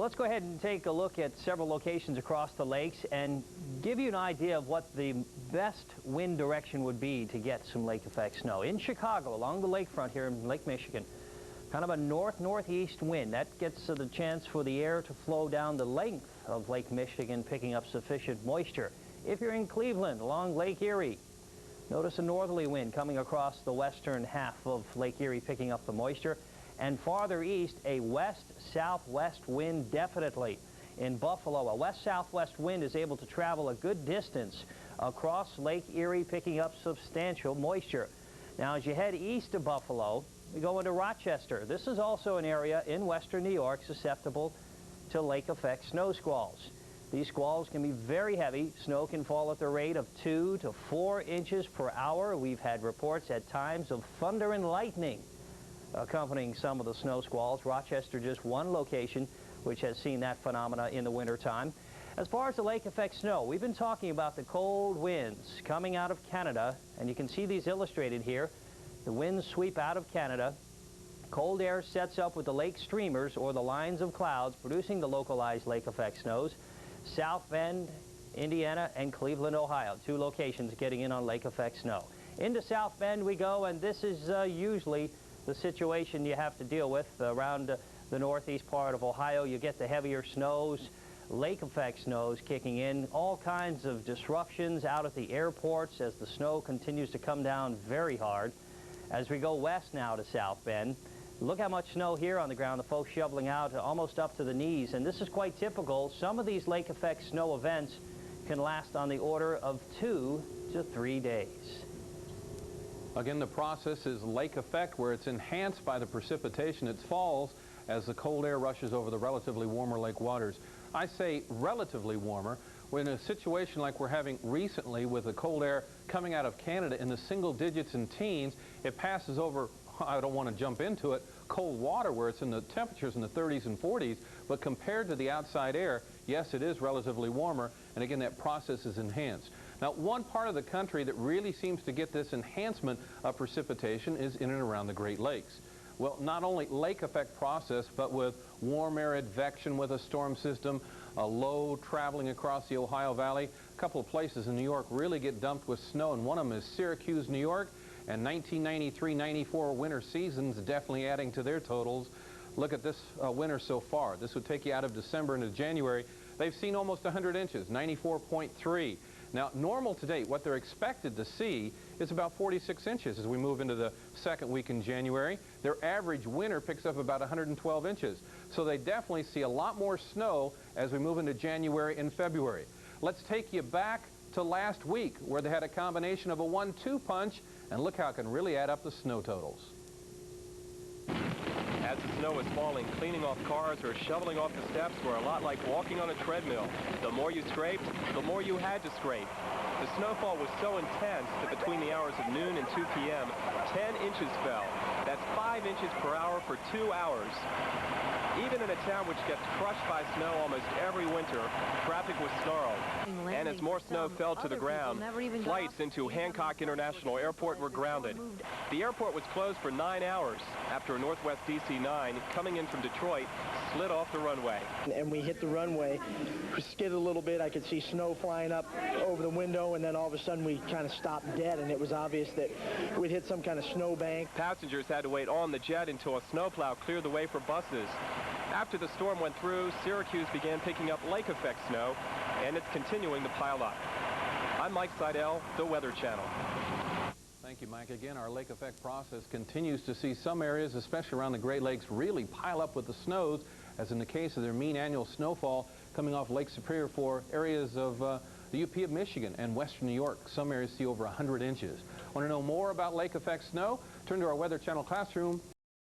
Let's go ahead and take a look at several locations across the lakes and give you an idea of what the best wind direction would be to get some lake effect snow. In Chicago, along the lakefront here in Lake Michigan, kind of a north-northeast wind. That gets the chance for the air to flow down the length of Lake Michigan, picking up sufficient moisture. If you're in Cleveland, along Lake Erie, notice a northerly wind coming across the western half of Lake Erie, picking up the moisture. And farther east, a west-southwest wind definitely. In Buffalo, a west-southwest wind is able to travel a good distance across Lake Erie, picking up substantial moisture. Now, as you head east of Buffalo, we go into Rochester. This is also an area in western New York susceptible to lake effect snow squalls. These squalls can be very heavy. Snow can fall at the rate of 2 to 4 inches per hour. We've had reports at times of thunder and lightning accompanying some of the snow squalls. Rochester, just one location which has seen that phenomena in the wintertime. As far as the lake effect snow, we've been talking about the cold winds coming out of Canada, and you can see these illustrated here. The winds sweep out of Canada. Cold air sets up with the lake streamers, or the lines of clouds, producing the localized lake effect snows. South Bend, Indiana, and Cleveland, Ohio, two locations getting in on lake effect snow. Into South Bend we go, and this is usually the situation you have to deal with. Around the northeast part of Ohio, you get the heavier snows, lake effect snows kicking in, all kinds of disruptions out at the airports as the snow continues to come down very hard. As we go west now to South Bend, look how much snow here on the ground. The folks shoveling out almost up to the knees, and this is quite typical. Some of these lake effect snow events can last on the order of 2 to 3 days. Again, the process is lake effect, where it's enhanced by the precipitation that falls as the cold air rushes over the relatively warmer lake waters. I say relatively warmer. When a situation like we're having recently with the cold air coming out of Canada in the single digits and teens, it passes over, I don't want to jump into it, cold water where it's in the temperatures in the 30s and 40s, but compared to the outside air, yes, it is relatively warmer, and again, that process is enhanced. Now, one part of the country that really seems to get this enhancement of precipitation is in and around the Great Lakes. Well, not only lake effect process, but with warm air advection with a storm system, a low traveling across the Ohio Valley. A couple of places in New York really get dumped with snow, and one of them is Syracuse, New York, and 1993-94 winter seasons definitely adding to their totals. Look at this winter so far. This would take you out of December into January. They've seen almost 100 inches, 94.3. Now, normal to date, what they're expected to see is about 46 inches as we move into the second week in January. Their average winter picks up about 112 inches. So they definitely see a lot more snow as we move into January and February. Let's take you back to last week, where they had a combination of a 1-2 punch, and look how it can really add up the snow totals. As the snow was falling, cleaning off cars or shoveling off the steps were a lot like walking on a treadmill. The more you scraped, the more you had to scrape. The snowfall was so intense that between the hours of noon and 2 p.m., 10 inches fell. That's 5 inches per hour for 2 hours. Even in a town which gets crushed by snow almost every winter, traffic was snarled. And as more snow fell to the ground, flights into Hancock International Airport were grounded. The airport was closed for 9 hours after a Northwest DC-9 coming in from Detroit slid off the runway. And we hit the runway, we skidded a little bit. I could see snow flying up over the window, and then all of a sudden we kind of stopped dead, and it was obvious that we'd hit some kind of snow bank. Passengers had to wait on the jet until a snowplow cleared the way for buses. After the storm went through, Syracuse began picking up lake effect snow, and it's continuing to pile up. I'm Mike Seidel, the Weather Channel. Thank you, Mike. Again, our lake effect process continues to see some areas, especially around the Great Lakes, really pile up with the snows, as in the case of their mean annual snowfall coming off Lake Superior for areas of the UP of Michigan and western New York. Some areas see over 100 inches. Want to know more about lake effect snow? Turn to our Weather Channel classroom.